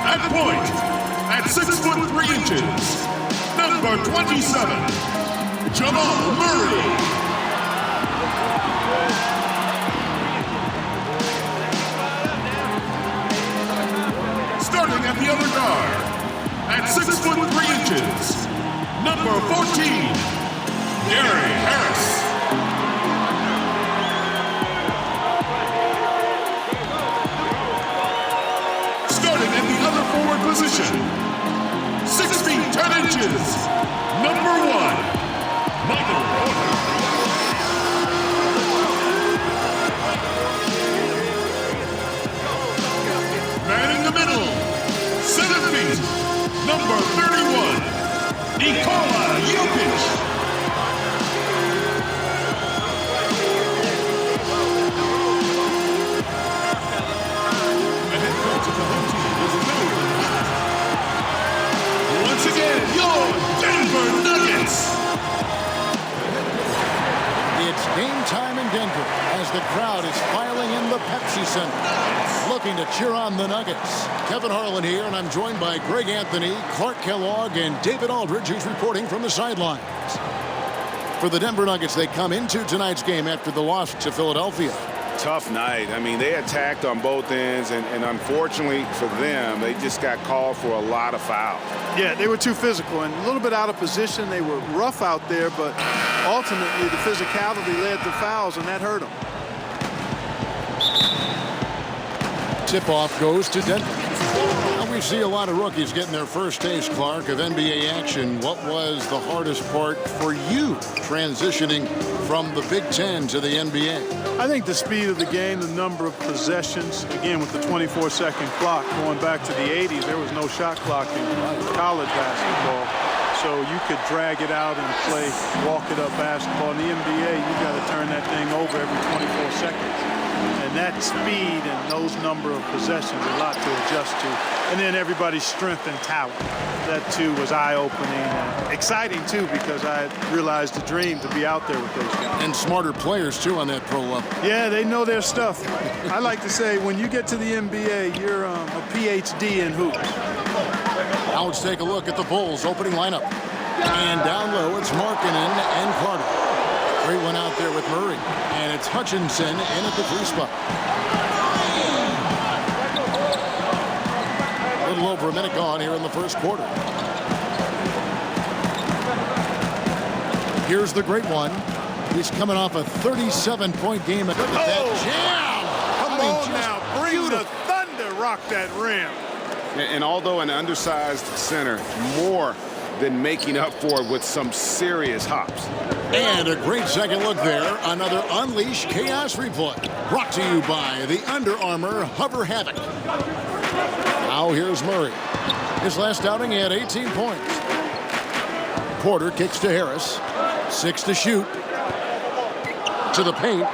At point, at 6 foot 3 inches, number 27, Jamal Murray. Starting at the other guard, at 6 foot 3 inches, number 14, Gary Harris. Starting at the other forward position, 6 feet 10 inches, number 1, Michael Porter. Man in the middle, 7 feet, number 31, Nikola Jokic. Once again, your Denver Nuggets. It's game time in Denver as the crowd is filing in the Pepsi Center, looking to cheer on the Nuggets. Kevin Harlan here, and I'm joined by Greg Anthony, Clark Kellogg, and David Aldridge, who's reporting from the sidelines. For the Denver Nuggets, they come into tonight's game after the loss to Philadelphia. Tough night. I mean, they attacked on both ends, and unfortunately for them, they just got called for a lot of fouls. Yeah, they were too physical and a little bit out of position. They were rough out there, but ultimately the physicality led to fouls, and that hurt them. Tip-off goes to Denver. Now we see a lot of rookies getting their first taste, Clark, of NBA action. What was the hardest part for you transitioning from the Big Ten to the NBA? I think the speed of the game, the number of possessions, again with the 24-second clock going back to the 80s, there was no shot clock in college basketball. So you could drag it out and play walk-it-up basketball. In the NBA, you got to turn that thing over every 24 seconds. And that speed and those number of possessions, a lot to adjust to. And then everybody's strength and talent. That, too, was eye-opening and exciting, too, because I realized the dream to be out there with those guys. And smarter players, too, on that pro level. Yeah, they know their stuff. I like to say, when you get to the NBA, you're a PhD in hoops. Now let's take a look at the Bulls' opening lineup. And down low, it's Markkanen and Carter. Great one out there with Murray. And it's Hutchinson in at the free spot. A little over a minute gone here in the first quarter. Here's the great one. He's coming off a 37-point game. Look at that jam. Come on now, bring the thunder, rock that rim. And although an undersized center, more than making up for it with some serious hops. And a great second look there. Another Unleash Chaos replay. Brought to you by the Under Armour Hover Havoc. Now here's Murray. His last outing, he had 18 points. Porter kicks to Harris. 6 to shoot. To the paint.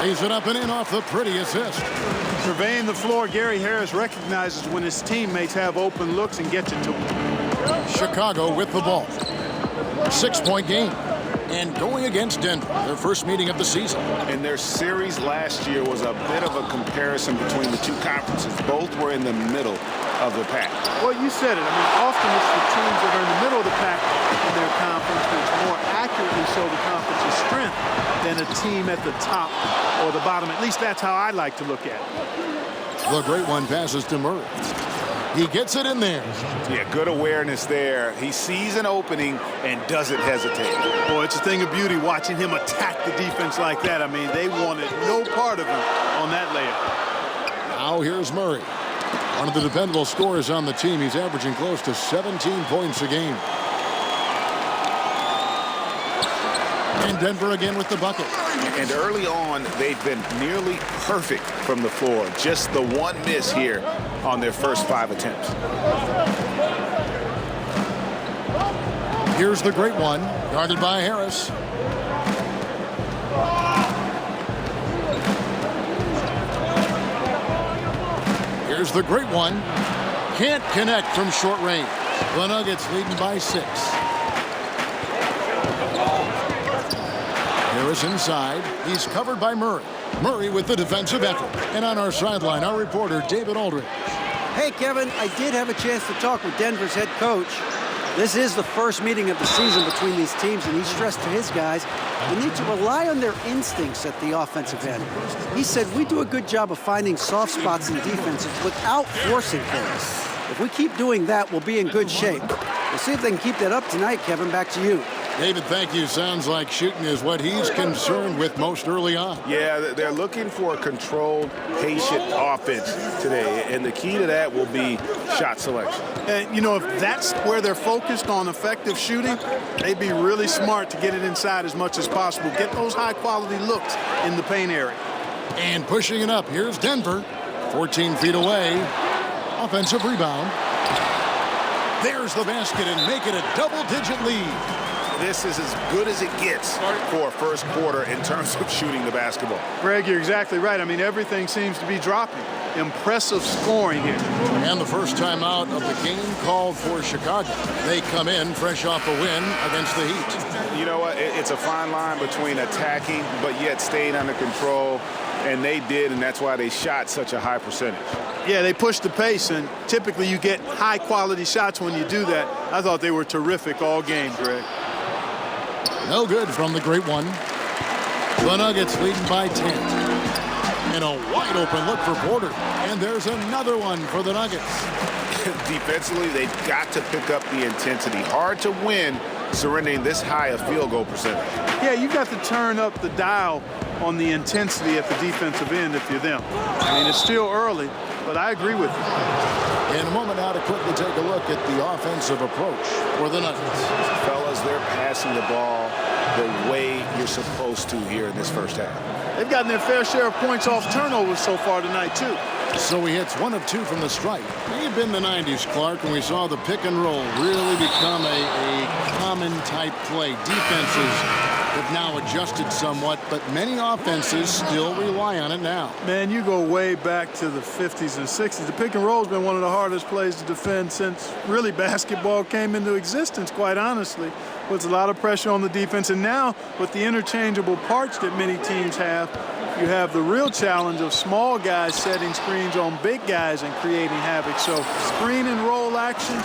Lays it up and in off the pretty assist. Surveying the floor, Gary Harris recognizes when his teammates have open looks and gets it to him. Chicago with the ball. 6-point game. And going against Denver, their first meeting of the season. And their series last year was a bit of a comparison between the two conferences. Both were in the middle of the pack. Well, you said it. I mean, often it's the teams that are in the middle of the pack in their conference that's more accurately show the conference's strength than a team at the top or the bottom. At least that's how I like to look at it. The great one passes to Murray. He gets it in there. Yeah, good awareness there. He sees an opening and doesn't hesitate. Boy, it's a thing of beauty watching him attack the defense like that. I mean, they wanted no part of him on that layup. Now here's Murray. One of the dependable scorers on the team. He's averaging close to 17 points a game. And Denver again with the bucket. And early on, they've been nearly perfect from the floor. Just the one miss here on their first 5 attempts. Here's the great one, guarded by Harris. Here's the great one. Can't connect from short range. The Nuggets leading by 6. Harris inside. He's covered by Murray. Murray with the defensive effort. And on our sideline, our reporter, David Aldridge. Hey, Kevin, I did have a chance to talk with Denver's head coach. This is the first meeting of the season between these teams, and he stressed to his guys they need to rely on their instincts at the offensive end. He said, we do a good job of finding soft spots in defenses without forcing things. If we keep doing that, we'll be in good shape. We'll see if they can keep that up tonight, Kevin. Back to you. David, thank you. Sounds like shooting is what he's concerned with most early on. Yeah, they're looking for a controlled, patient offense today, and the key to that will be shot selection. And, you know, if that's where they're focused on effective shooting, they'd be really smart to get it inside as much as possible. Get those high-quality looks in the paint area. And pushing it up, here's Denver. 14 feet away. Offensive rebound. There's the basket and make it a double-digit lead. This is as good as it gets for a first quarter in terms of shooting the basketball. Greg, you're exactly right. I mean, everything seems to be dropping. Impressive scoring here. And the first time out of the game called for Chicago. They come in fresh off a win against the Heat. You know what? It's a fine line between attacking but yet staying under control. And they did, and that's why they shot such a high percentage. Yeah, they pushed the pace, and typically you get high-quality shots when you do that. I thought they were terrific all game, Greg. No good from the great one. The Nuggets leading by 10. And a wide open look for Porter. And there's another one for the Nuggets. Defensively, they've got to pick up the intensity. Hard to win surrendering this high a field goal percentage. Yeah, you've got to turn up the dial on the intensity at the defensive end if you're them. I mean, it's still early, but I agree with you. In a moment now to quickly take a look at the offensive approach for the Nuggets. Fellas, they're passing the ball the way you're supposed to here in this first half. They've gotten their fair share of points off turnovers so far tonight, too. So he hits 1 of 2 from the stripe. May have been the 90s, Clark, when we saw the pick and roll really become a common type play. Defenses have now adjusted somewhat, but many offenses still rely on it now. Man, you go way back to the 50s and 60s. The pick and roll has been one of the hardest plays to defend since really basketball came into existence, quite honestly. Puts a lot of pressure on the defense. And now, with the interchangeable parts that many teams have, you have the real challenge of small guys setting screens on big guys and creating havoc. So screen and roll action,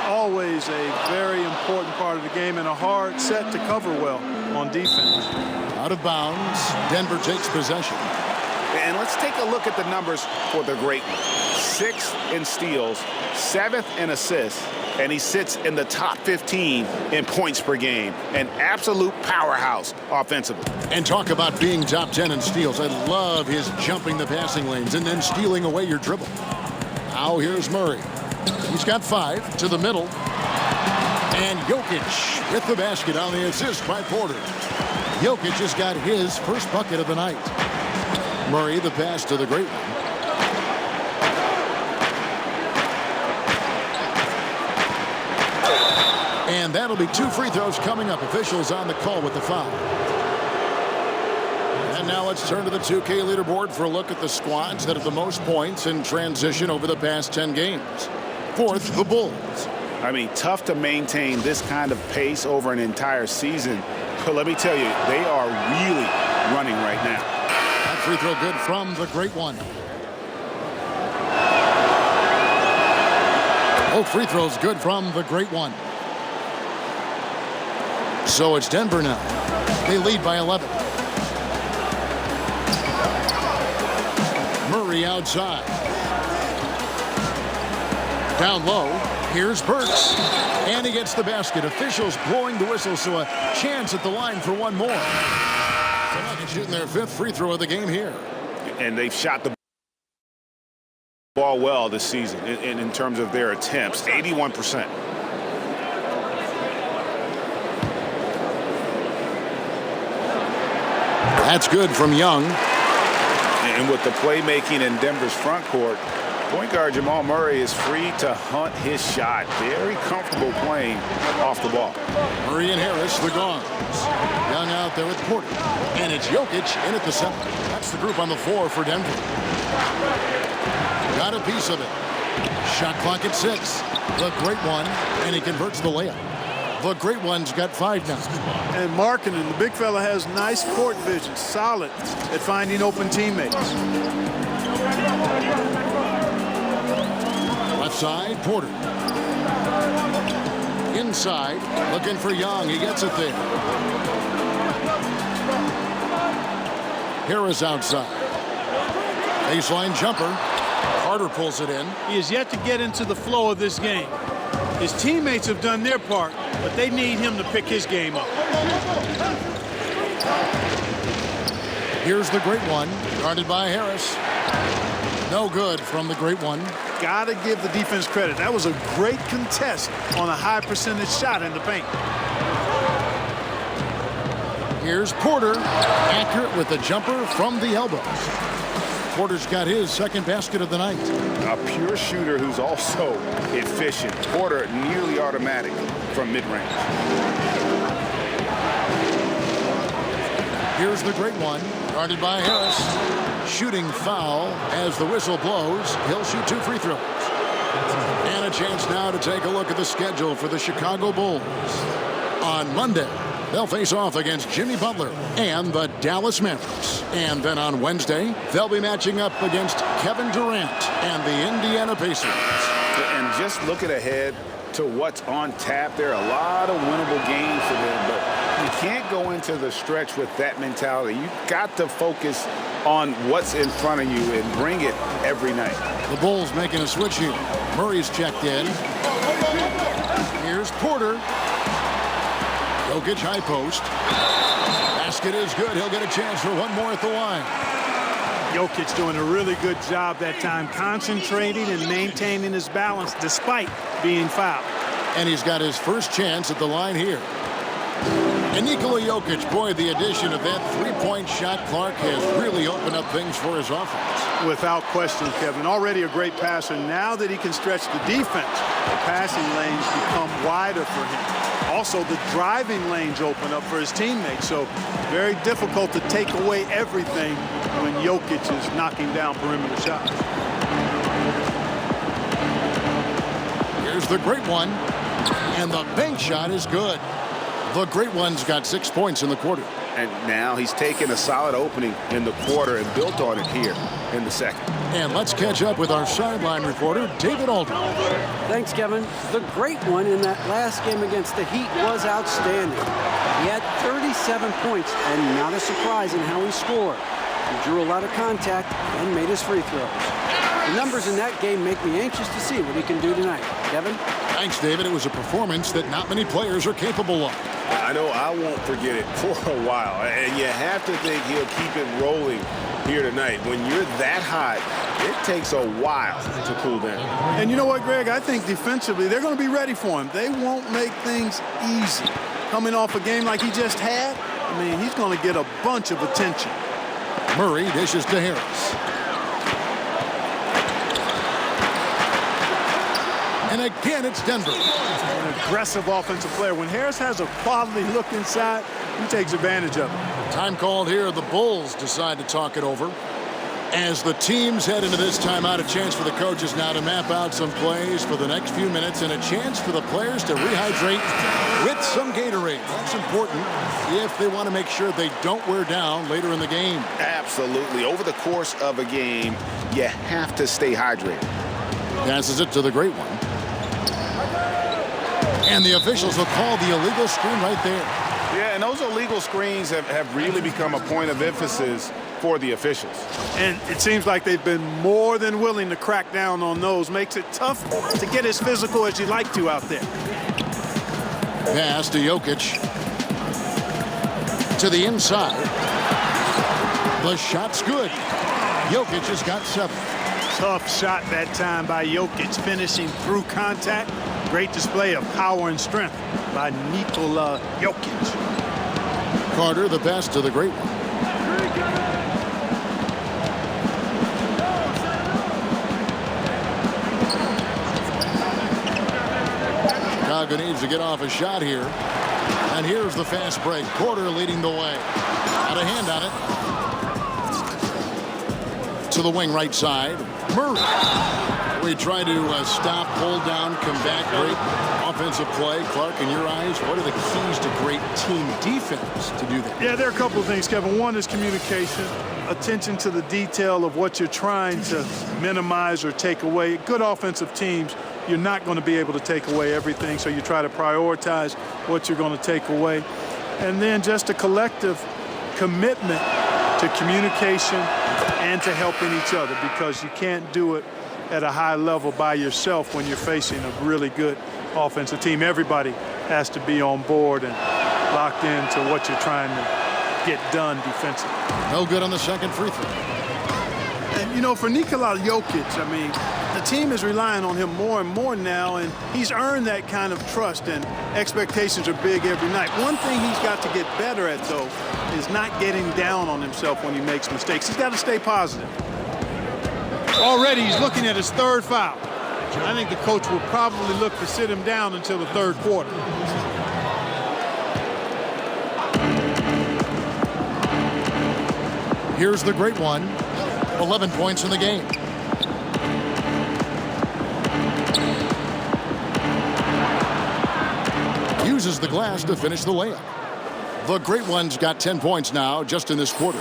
always a very important part of the game and a hard set to cover well. on defense. Out of bounds. Denver takes possession. And let's take a look at the numbers for the great one. 6th in steals, 7th in assists, and he sits in the top 15 in points per game. An absolute powerhouse offensively. And talk about being top 10 in steals. I love his jumping the passing lanes and then stealing away your dribble. Now here's Murray. He's got 5 to the middle. And Jokic with the basket on the assist by Porter. Jokic has got his first bucket of the night. Murray the pass to the great one. And that'll be 2 free throws coming up. Officials on the call with the foul. And now let's turn to the 2K leaderboard for a look at the squads that have the most points in transition over the past 10 games. 4th, the Bulls. I mean, tough to maintain this kind of pace over an entire season. But let me tell you, they are really running right now. That free throw good from the great one. Both free throws good from the great one. So it's Denver now. They lead by 11. Murray outside. Down low. Here's Burks. And he gets the basket. Officials blowing the whistle, so a chance at the line for one more. So Nuggets shooting their 5th free throw of the game here. And they've shot the ball well this season in terms of their attempts. 81%. That's good from Young. And with the playmaking in Denver's front court, point guard Jamal Murray is free to hunt his shot. Very comfortable playing off the ball. Murray and Harris, the guards. Young out there with Porter. And it's Jokic in at the center. That's the group on the floor for Denver. Got a piece of it. Shot clock at 6. The great one. And he converts the layup. The great one's got 5 now. And Markkanen, the big fella, has nice court vision, solid at finding open teammates. Left side, Porter. Inside, looking for Young. He gets it there. Harris outside. Baseline jumper. Carter pulls it in. He has yet to get into the flow of this game. His teammates have done their part, but they need him to pick his game up. Here's the great one, guarded by Harris. No good from the great one. Gotta give the defense credit. That was a great contest on a high percentage shot in the paint. Here's Porter, accurate with the jumper from the elbow. Porter's got his 2nd basket of the night. A pure shooter who's also efficient. Porter nearly automatic from mid-range. Here's the great one, guarded by Harris. Shooting foul as the whistle blows. He'll shoot 2 free throws. And a chance now to take a look at the schedule for the Chicago Bulls. On Monday, they'll face off against Jimmy Butler and the Dallas Mavericks. And then on Wednesday, they'll be matching up against Kevin Durant and the Indiana Pacers. And just looking ahead to what's on tap, there are a lot of winnable games for them, but you can't go into the stretch with that mentality. You've got to focus on what's in front of you and bring it every night. The Bulls making a switch here. Murray's checked in. Here's Porter. Jokic high post. Basket is good. He'll get a chance for one more at the line. Jokic doing a really good job that time, concentrating and maintaining his balance despite being fouled. And he's got his first chance at the line here. And Nikola Jokic, boy, the addition of that 3-point shot, Clark, has really opened up things for his offense. Without question, Kevin. Already a great passer. Now that he can stretch the defense, the passing lanes become wider for him. Also, the driving lanes open up for his teammates. So very difficult to take away everything when Jokic is knocking down perimeter shots. Here's the great one. And the bank shot is good. The great one's got 6 points in the quarter. And now he's taken a solid opening in the quarter and built on it here in the second. And let's catch up with our sideline reporter, David Aldridge. Thanks, Kevin. The great one in that last game against the Heat was outstanding. He had 37 points, and not a surprise in how he scored. He drew a lot of contact and made his free throws. The numbers in that game make me anxious to see what he can do tonight. Kevin? Thanks, David. It was a performance that not many players are capable of. I know I won't forget it for a while, and you have to think he'll keep it rolling here tonight. When you're that hot, it takes a while to cool down. And you know what, Greg? I think defensively, they're going to be ready for him. They won't make things easy. Coming off a game like he just had, I mean, he's going to get a bunch of attention. Murray dishes to Harris. And again, it's Denver. An aggressive offensive player. When Harris has a quality look inside, he takes advantage of it. Time called here. The Bulls decide to talk it over. As the teams head into this timeout, a chance for the coaches now to map out some plays for the next few minutes and a chance for the players to rehydrate with some Gatorade. That's important if they want to make sure they don't wear down later in the game. Absolutely. Over the course of a game, you have to stay hydrated. Passes it to the great one. And the officials will call the illegal screen right there. Yeah, and those illegal screens have really become a point of emphasis for the officials. And it seems like they've been more than willing to crack down on those. Makes it tough to get as physical as you'd like to out there. Pass to Jokic. To the inside. The shot's good. Jokic has got 7. Tough shot that time by Jokic, finishing through contact. Great display of power and strength by Nikola Jokic. Carter, the pass to the great one. Chicago needs to get off a shot here. And here's the fast break. Porter leading the way. Out of hand on it. To the wing right side. Murray. We try to stop, pull down, come back. Great offensive play. Clark, in your eyes, what are the keys to great team defense to do that? Yeah, there are a couple of things, Kevin. One is communication, attention to the detail of what you're trying to minimize or take away. Good offensive teams, you're not going to be able to take away everything, so you try to prioritize what you're going to take away. And then just a collective commitment to communication and to helping each other, because you can't do it at a high level by yourself when you're facing a really good offensive team. Everybody has to be on board and locked into what you're trying to get done defensively. No good on the second free throw. And, you know, for Nikola Jokic, I mean, the team is relying on him more and more now, and he's earned that kind of trust, and expectations are big every night. One thing he's got to get better at, though, is not getting down on himself when he makes mistakes. He's got to stay positive. Already he's looking at his 3rd foul. I think the coach will probably look to sit him down until the 3rd quarter. Here's the great one. 11 points in the game. Uses the glass to finish the layup. The great one's got 10 points now just in this quarter.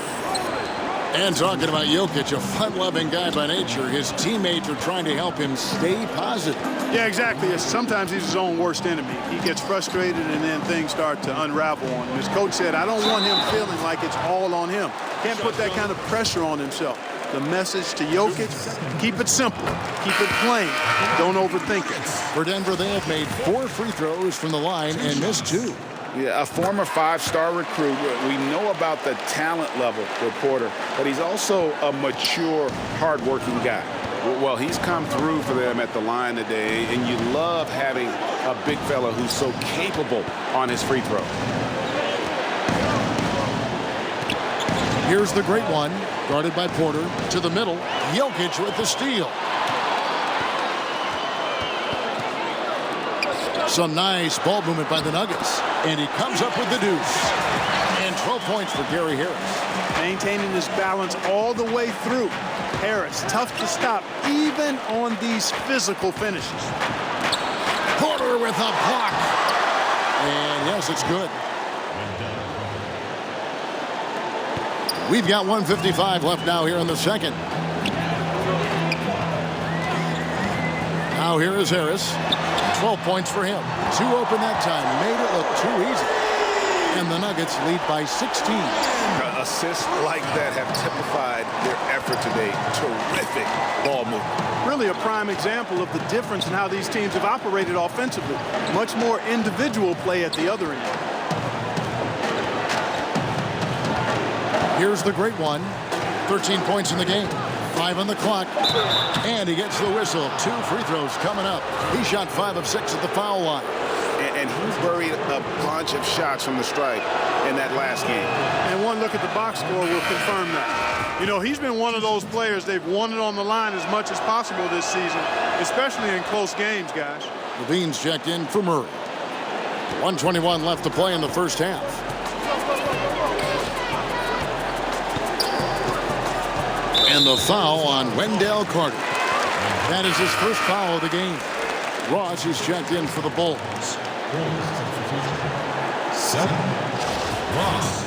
And talking about Jokic, a fun-loving guy by nature, his teammates are trying to help him stay positive. Yeah, exactly. Sometimes he's his own worst enemy. He gets frustrated and then things start to unravel on him. His coach said, I don't want him feeling like it's all on him. Can't put that kind of pressure on himself. The message to Jokic, keep it simple. Keep it plain. Don't overthink it. For Denver, they have made 4 free throws from the line and missed 2. Yeah, a former 5-star recruit. We know about the talent level with Porter, but he's also a mature, hard-working guy. Well, he's come through for them at the line today, and you love having a big fella who's so capable on his free throw. Here's the great one, guarded by Porter, to the middle. Jokic with the steal. Some nice ball movement by the Nuggets. And he comes up with the deuce. And 12 points for Gary Harris. Maintaining his balance all the way through. Harris, tough to stop, even on these physical finishes. Porter with a block. And yes, it's good. We've got 1:55 left now here in the second. Now here is Harris. 12 points for him. Two open that time. Made it look too easy. And the Nuggets lead by 16. Assists like that have typified their effort today. Terrific ball movement. Really a prime example of the difference in how these teams have operated offensively. Much more individual play at the other end. Here's the great one. 13 points in the game. 5 on the clock. And he gets the whistle. 2 free throws coming up. He shot 5 of 6 at the foul line. And he buried a bunch of shots from the stripe in that last game. And one look at the box score will confirm that. You know, he's been one of those players, they've won it on the line as much as possible this season, especially in close games, guys. Levine's checked in for Murray. 1:21 left to play in the first half. And the foul on Wendell Carter. That is his first foul of the game. Ross is checked in for the Bulls. 7. Ross.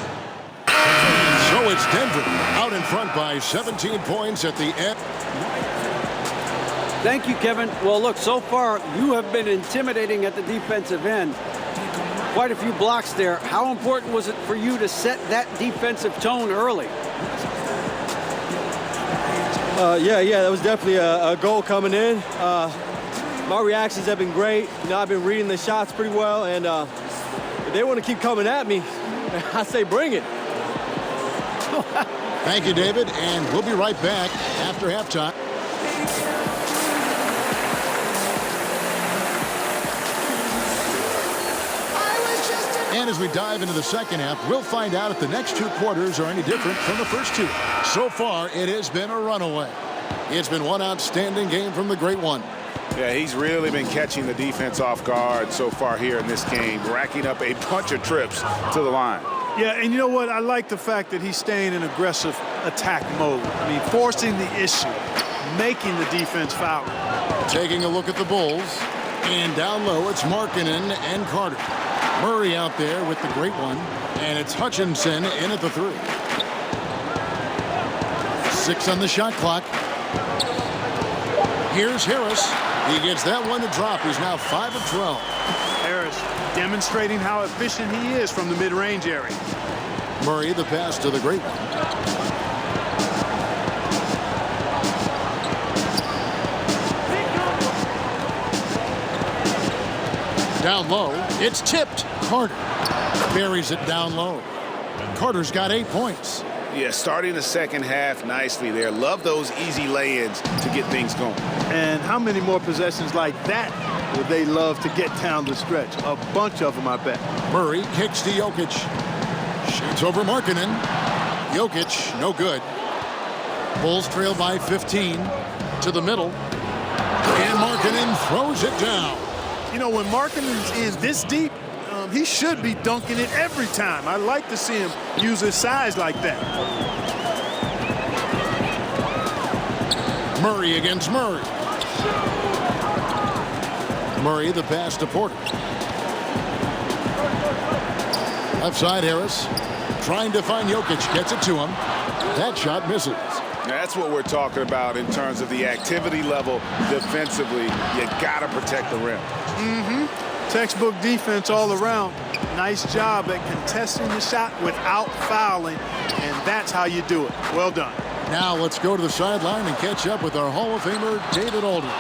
So it's Denver out in front by 17 points at the end. Thank you, Kevin. Well, look, so far you have been intimidating at the defensive end. Quite a few blocks there. How important was it for you to set that defensive tone early? Yeah, that was definitely a goal coming in. My reactions have been great. You know, I've been reading the shots pretty well, and if they want to keep coming at me, I say bring it. Thank you, David, and we'll be right back after halftime. And as we dive into the second half, we'll find out if the next 2 quarters are any different from the first 2. So far, it has been a runaway. It's been one outstanding game from the great one. Yeah, he's really been catching the defense off guard so far here in this game, racking up a bunch of trips to the line. Yeah, and you know what? I like the fact that he's staying in aggressive attack mode. I mean, forcing the issue, making the defense foul. Taking a look at the Bulls. And down low, it's Markkanen and Carter. Murray out there with the great one. And it's Hutchinson in at the 3. 6 on the shot clock. Here's Harris. He gets that one to drop. He's now 5 of 12. Harris demonstrating how efficient he is from the mid-range area. Murray, the pass to the great one. Down low, it's tipped. Carter buries it down low. Carter's got 8 points. Yeah, starting the second half nicely there. Love those easy lay-ins to get things going. And how many more possessions like that would they love to get down the stretch? A bunch of them, I bet. Murray kicks to Jokic. Shoots over Markkanen. Jokic, no good. Bulls trail by 15 to the middle. And Markkanen throws it down. You know, when Markkanen's in this deep, he should be dunking it every time. I like to see him use his size like that. Murray against Murray. Murray, the pass to Porter. Left side, Harris. Trying to find Jokic. Gets it to him. That shot misses. That's what we're talking about in terms of the activity level defensively. You got to protect the rim. Textbook defense all around. Nice job at contesting the shot without fouling, and that's how you do it. Well done. Now let's go to the sideline and catch up with our Hall of Famer, David Aldridge.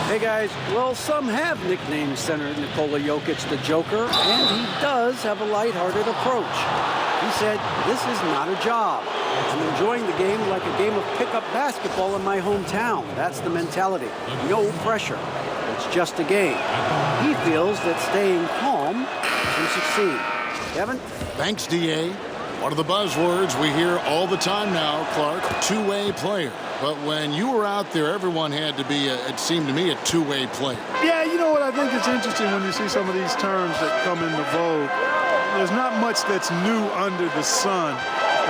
Hey, guys. Well, some have nicknamed center Nikola Jokic the Joker, and he does have a lighthearted approach. He said, "This is not a job. I'm enjoying the game like a game of pickup basketball in my hometown." That's the mentality. No pressure. It's just a game. He feels that staying calm can succeed. Kevin? Thanks, D.A. One of the buzzwords we hear all the time now, Clark, two-way player. But when you were out there, everyone had to be, it seemed to me, a two-way player. Yeah, you know what? I think it's interesting when you see some of these terms that come into vogue. There's not much that's new under the sun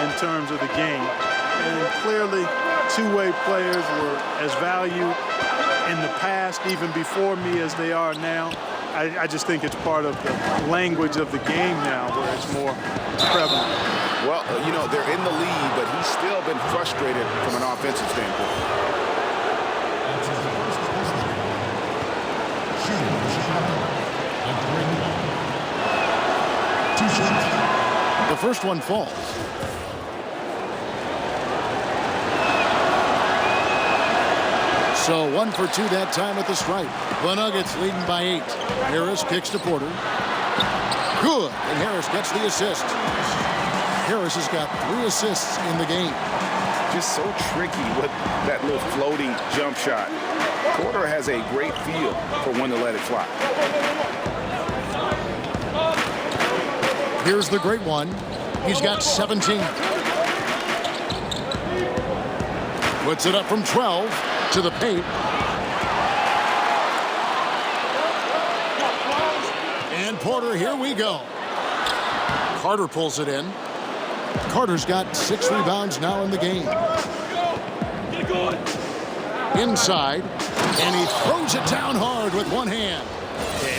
in terms of the game. And clearly, two-way players were as valued in the past, even before me, as they are now. I just think it's part of the language of the game now where it's more prevalent. Well, you know, they're in the lead, but he's still been frustrated from an offensive standpoint. The first one falls. So 1 for 2 that time at the stripe. The Nuggets leading by 8. Harris kicks to Porter. Good, and Harris gets the assist. Harris has got 3 assists in the game. Just so tricky with that little floating jump shot. Porter has a great feel for when to let it fly. Here's the great one. He's got 17. Puts it up from 12 to the paint. And Porter, here we go. Carter pulls it in. Carter's got 6 rebounds now in the game. Inside, and he throws it down hard with one hand.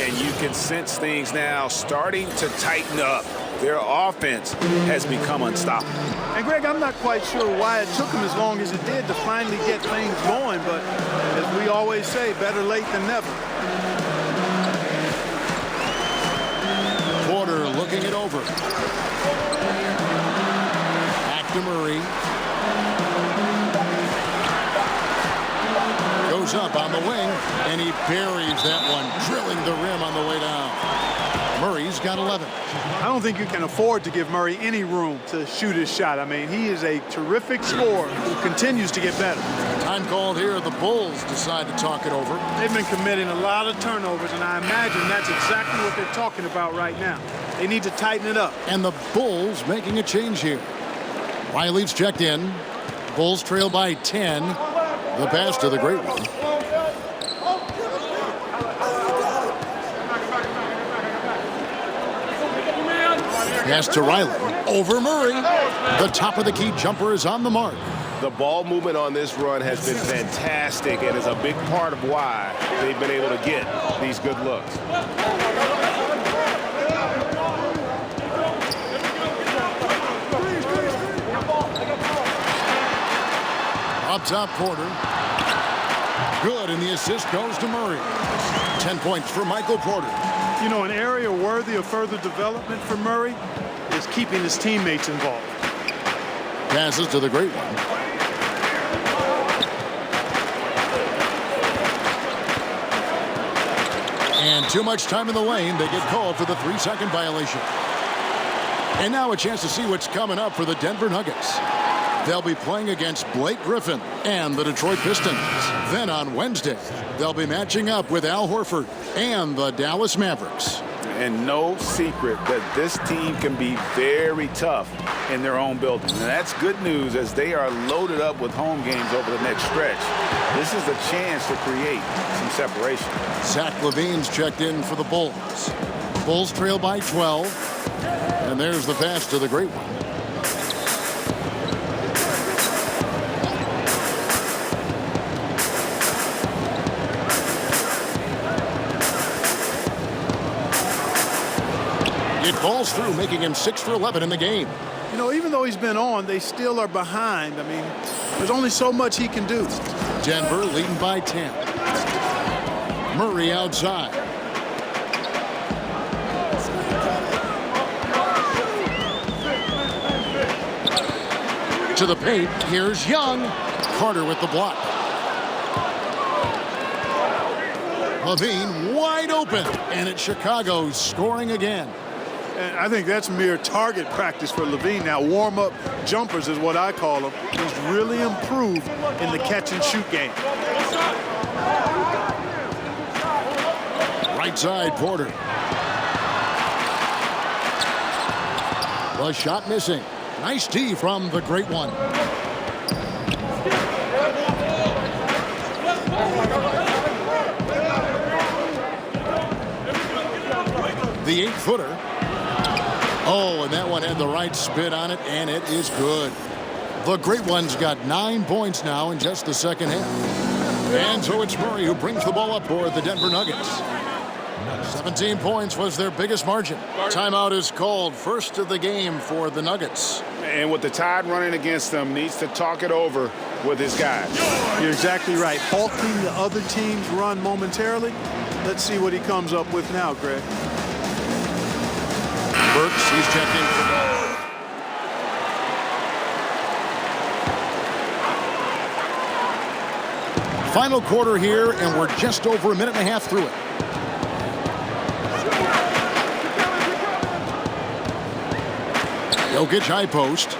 And you can sense things now starting to tighten up. Their offense has become unstoppable. And, Greg, I'm not quite sure why it took him as long as it did to finally get things going, but as we always say, better late than never. Porter looking it over. Back to Murray. Goes up on the wing, and he buries that one, drilling the rim on the way down. Murray's got 11. I don't think you can afford to give Murray any room to shoot his shot. I mean, he is a terrific scorer who continues to get better. Time called here. The Bulls decide to talk it over. They've been committing a lot of turnovers, and I imagine that's exactly what they're talking about right now. They need to tighten it up. And the Bulls making a change here. Riley's checked in. Bulls trail by 10. The pass to the great one. Pass to Riley. Over Murray. The top of the key jumper is on the mark. The ball movement on this run has been fantastic and is a big part of why they've been able to get these good looks. Up top, Porter. Good, and the assist goes to Murray. 10 points for Michael Porter. You know, an area worthy of further development for Murray is keeping his teammates involved. Passes to the great one. And too much time in the lane. They get called for the 3-second violation. And now a chance to see what's coming up for the Denver Nuggets. They'll be playing against Blake Griffin and the Detroit Pistons. Then on Wednesday, they'll be matching up with Al Horford and the Dallas Mavericks. And no secret that this team can be very tough in their own building. And that's good news as they are loaded up with home games over the next stretch. This is a chance to create some separation. Zach LaVine's checked in for the Bulls. Bulls trail by 12. And there's the pass to the great one. It falls through, making him 6 for 11 in the game. You know, even though he's been on, they still are behind. I mean, there's only so much he can do. Denver leading by 10. Murray outside. To the paint, here's Young. Carter with the block. LaVine wide open, and it's Chicago scoring again. And I think that's mere target practice for LaVine. Now, warm-up jumpers is what I call them. He's really improved in the catch-and-shoot game. Right side, Porter. The shot missing. Nice D from the great one. The 8-footer. Oh, and that one had the right spin on it, and it is good. The great one's got 9 points now in just the second half. And so it's Murray who brings the ball up for the Denver Nuggets. 17 points was their biggest margin. Timeout is called, first of the game for the Nuggets. And with the tide running against them, needs to talk it over with his guys. You're exactly right. Halting the other team's run momentarily. Let's see what he comes up with now, Greg. Burks, he's checked in. Final quarter here, and we're just over a minute and a half through it. Jokic high post.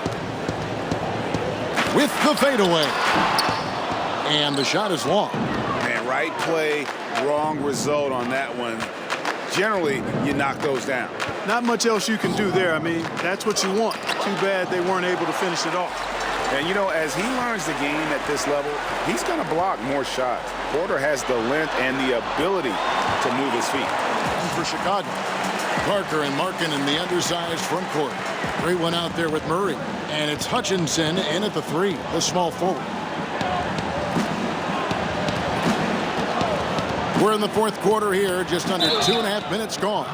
With the fadeaway. And the shot is long. Man, right play, wrong result on that one. Generally, you knock those down. Not much else you can do there. I mean, that's what you want. Too bad they weren't able to finish it off. And, you know, as he learns the game at this level, he's going to block more shots. Porter has the length and the ability to move his feet. And for Chicago, Parker and Markin in the undersized front court. Great one out there with Murray. And it's Hutchinson in at the three, the small forward. We're in the fourth quarter here, just under 2.5 minutes gone.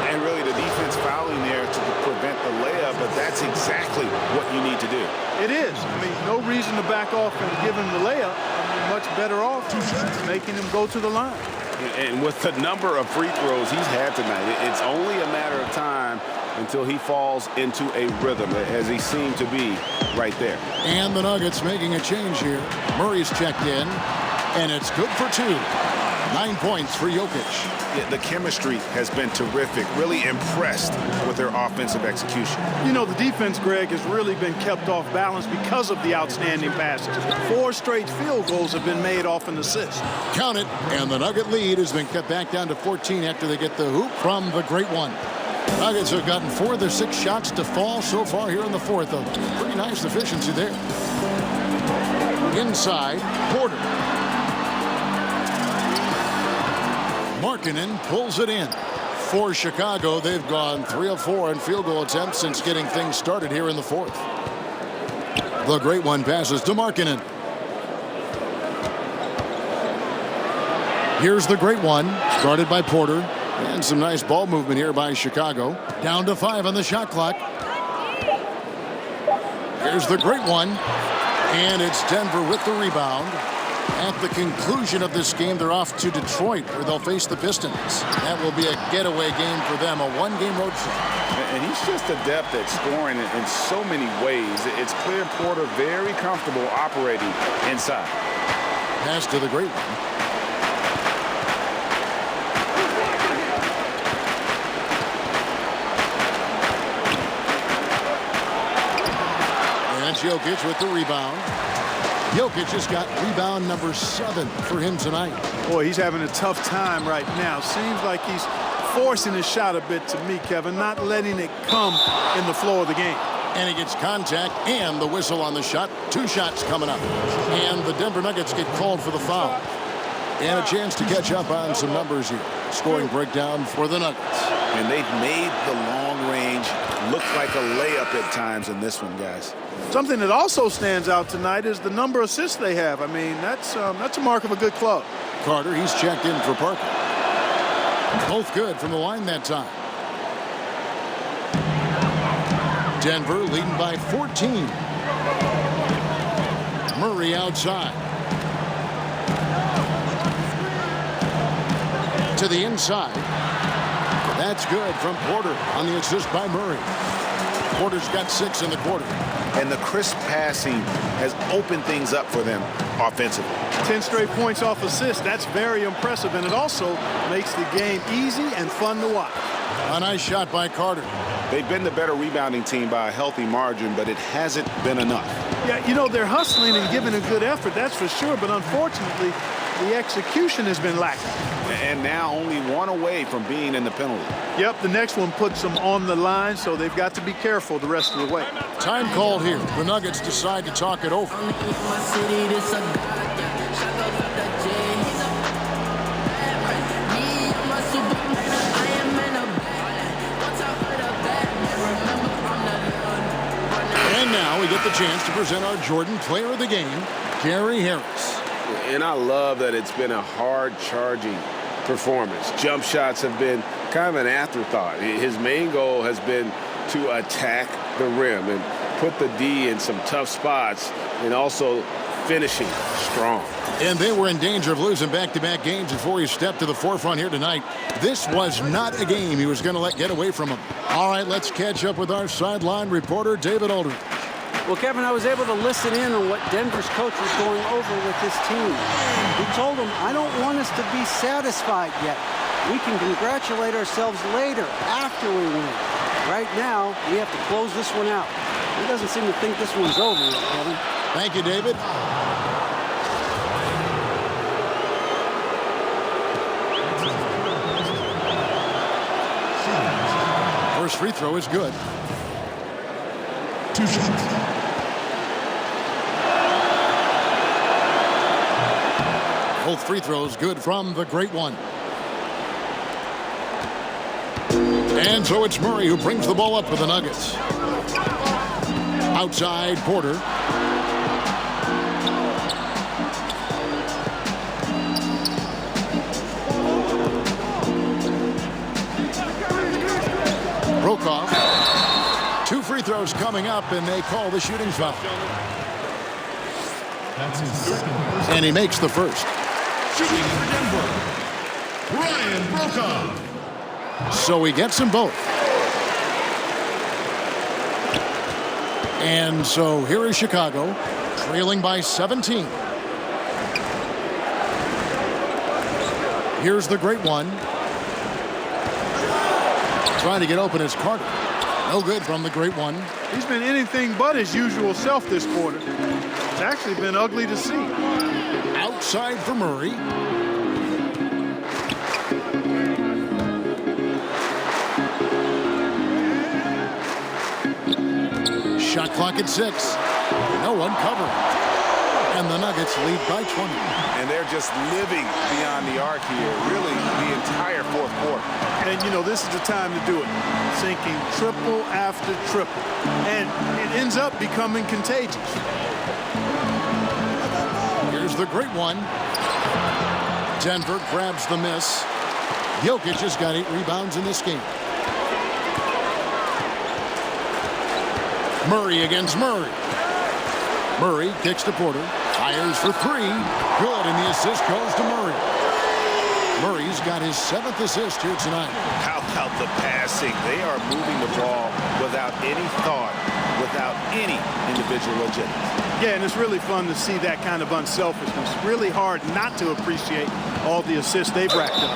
And really the defense fouling there to prevent the layup, but that's exactly what you need to do. It is. I mean, no reason to back off and give him the layup. I mean, much better off making him go to the line. And with the number of free throws he's had tonight, it's only a matter of time until he falls into a rhythm, as he seemed to be right there. And the Nuggets making a change here. Murray's checked in, and it's good for 2. 9 points for Jokic. Yeah, the chemistry has been terrific. Really impressed with their offensive execution. You know, the defense, Greg, has really been kept off balance because of the outstanding passes. 4 straight field goals have been made off an assist. Count it, and the Nugget lead has been cut back down to 14 after they get the hoop from the great one. Nuggets have gotten 4 of their 6 shots to fall so far here in the fourth. A pretty nice efficiency there. Inside, Porter. Markkanen pulls it in. For Chicago, they've gone 3 of 4 in field goal attempts since getting things started here in the fourth. The great one passes to Markkanen. Here's the great one, started by Porter. And some nice ball movement here by Chicago. Down to 5 on the shot clock. Here's the great one. And it's Denver with the rebound. At the conclusion of this game, they're off to Detroit, where they'll face the Pistons. That will be a getaway game for them, a 1-game road trip. And he's just adept at scoring in so many ways. It's clear Porter very comfortable operating inside. Pass to the great one. And Jokic with the rebound. Jokic has got rebound number 7 for him tonight. Boy, he's having a tough time right now. Seems like he's forcing his shot a bit to me, Kevin, not letting it come in the flow of the game. And he gets contact and the whistle on the shot. 2 shots coming up. And the Denver Nuggets get called for the foul. And a chance to catch up on some numbers here. Scoring breakdown for the Nuggets. And they've made the long range look like a layup at times in this one, guys. Something that also stands out tonight is the number of assists they have. I mean, that's a mark of a good club. Carter, he's checked in for Parker. Both good from the line that time. Denver leading by 14. Murray outside. To the inside. That's good from Porter on the assist by Murray. Porter's got 6 in the quarter. And the crisp passing has opened things up for them offensively. 10 straight points off assists. That's very impressive, and it also makes the game easy and fun to watch. A nice shot by Carter. They've been the better rebounding team by a healthy margin, but it hasn't been enough. Yeah, you know, they're hustling and giving a good effort, that's for sure, but unfortunately, the execution has been lacking. And now only 1 away from being in the penalty. Yep, the next one puts them on the line, so they've got to be careful the rest of the way. Time called here. The Nuggets decide to talk it over. And now we get the chance to present our Jordan Player of the Game, Gary Harris. And I love that it's been a hard-charging performance. Jump shots have been kind of an afterthought. His main goal has been to attack the rim and put the D in some tough spots and also finishing strong. And they were in danger of losing back-to-back games before he stepped to the forefront here tonight. This was not a game he was going to let get away from him. All right, let's catch up with our sideline reporter, David Aldridge. Well, Kevin, I was able to listen in on what Denver's coach was going over with his team. He told them, I don't want us to be satisfied yet. We can congratulate ourselves later, after we win. Right now, we have to close this one out. He doesn't seem to think this one's over yet, Kevin. Thank you, David. First free throw is good. 2 shots. Both free throws good from the great one. And so it's Murray who brings the ball up for the Nuggets. Outside, Porter. Brokoff. 2 free throws coming up, and they call the shooting foul. That's his second. And he makes the first. Shooting for Denver, Brian Brokoff. So he gets them both. And so here is Chicago, trailing by 17. Here's the great one. Trying to get open is Carter. No good from the great one. He's been anything but his usual self this quarter. It's actually been ugly to see. Outside for Murray. Shot clock at 6. No one covering. And the Nuggets lead by 20. And they're just living beyond the arc here, really the entire fourth quarter. And, you know, this is the time to do it. Sinking triple after triple. And it ends up becoming contagious. Here's the great one. Denver grabs the miss. Jokic has got 8 rebounds in this game. Murray against Murray. Murray kicks to Porter. Fires for 3. Good, and the assist goes to Murray. Murray's got his 7th assist here tonight. How about the passing? They are moving the ball without any thought, without any individual agenda. Yeah, and it's really fun to see that kind of unselfishness. Really hard not to appreciate all the assists they've racked up.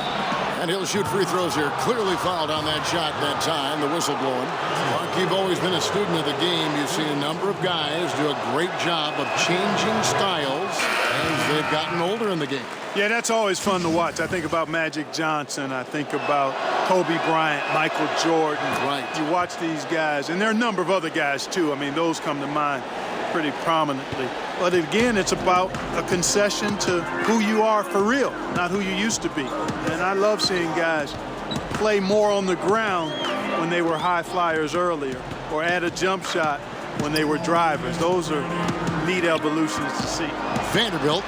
And he'll shoot free throws here. Clearly fouled on that shot that time. The whistle blowing. Mark, you've always been a student of the game. You've seen a number of guys do a great job of changing styles as they've gotten older in the game. Yeah, that's always fun to watch. I think about Magic Johnson. I think about Kobe Bryant, Michael Jordan. Right. You watch these guys, and there are a number of other guys, too. I mean, those come to mind pretty prominently. But again, it's about a concession to who you are for real, not who you used to be. And I love seeing guys play more on the ground when they were high flyers earlier, or add a jump shot when they were drivers. Those are neat evolutions to see. Vanderbilt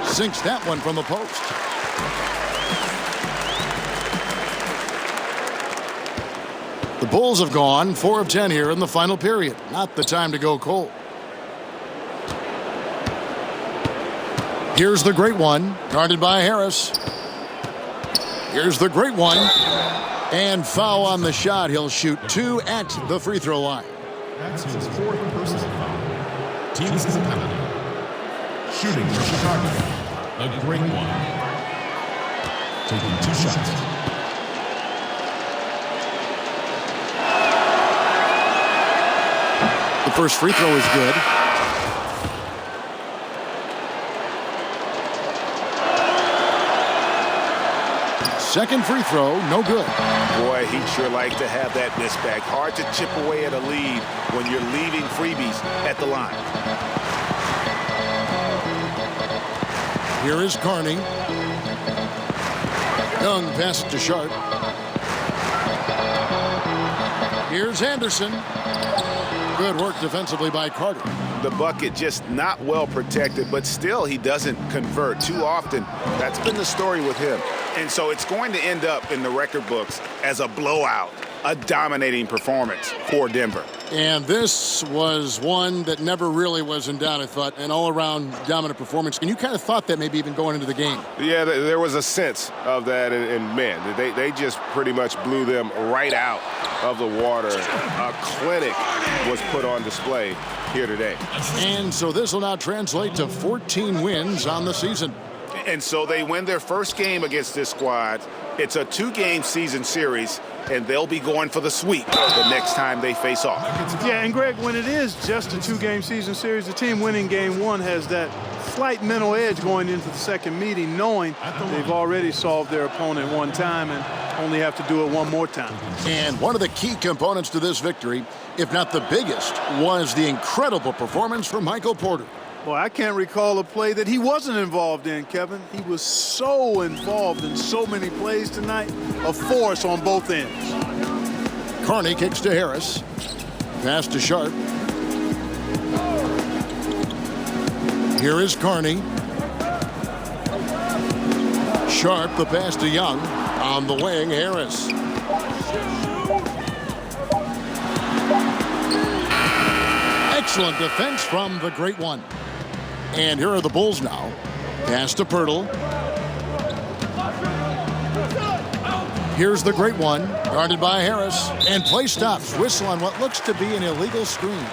sinks that one from the post. The Bulls have gone 4 of 10 here in the final period. Not the time to go cold. Here's the great one, guarded by Harris. Here's the great one. And foul on the shot. He'll shoot 2 at the free throw line. That's his 4th personal foul. Team's penalty. Shooting for Chicago, a great one. Taking 2 shots. The first free throw is good. Second free throw, no good. Boy, he'd sure like to have that miss back. Hard to chip away at a lead when you're leaving freebies at the line. Here is Carney. Young passes to Sharp. Here's Anderson. Good work defensively by Carter. The bucket just not well protected, but still he doesn't convert too often. That's been the story with him. And so it's going to end up in the record books as a blowout. a dominating performance for Denver. And this was one that never really was in doubt, I thought, an all-around dominant performance. And you kind of thought that maybe even going into the game. Yeah, there was a sense of that, and man, they just pretty much blew them right out of the water. A clinic was put on display here today. And so this will now translate to 14 wins on the season. And so they win their first game against this squad. It's a 2-game season series, and they'll be going for the sweep the next time they face off. Yeah, and Greg, when it is just a 2-game season series, the team winning game 1 has that slight mental edge going into the second meeting, knowing they've already solved their opponent one time and only have to do it one more time. And one of the key components to this victory, if not the biggest, was the incredible performance from Michael Porter. Boy, I can't recall a play that he wasn't involved in, Kevin. He was so involved in so many plays tonight, a force on both ends. Carney kicks to Harris. Pass to Sharp. Here is Carney. Sharp, the pass to Young. On the wing, Harris. Excellent defense from the great one. And here are the Bulls now. Pass to Pirtle. Here's the great one, guarded by Harris. And play stops. Whistle on what looks to be an illegal screen.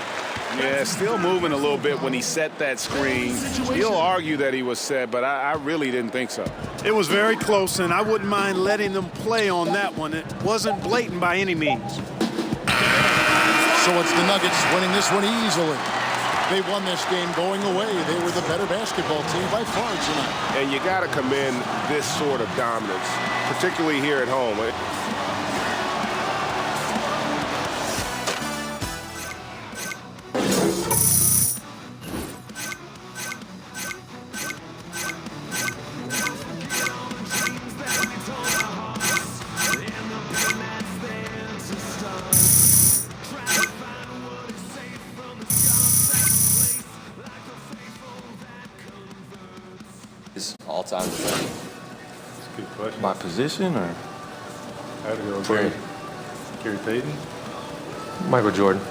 Yeah, still moving a little bit when he set that screen. He'll argue that he was set, but I really didn't think so. It was very close, and I wouldn't mind letting them play on that one. It wasn't blatant by any means. So it's the Nuggets winning this one easily. They won this game going away. They were the better basketball team by far tonight. And you got to commend this sort of dominance, particularly here at home. All-time defender. That's a good question. My position, or I had to go Gary Gary Payton. Michael Jordan.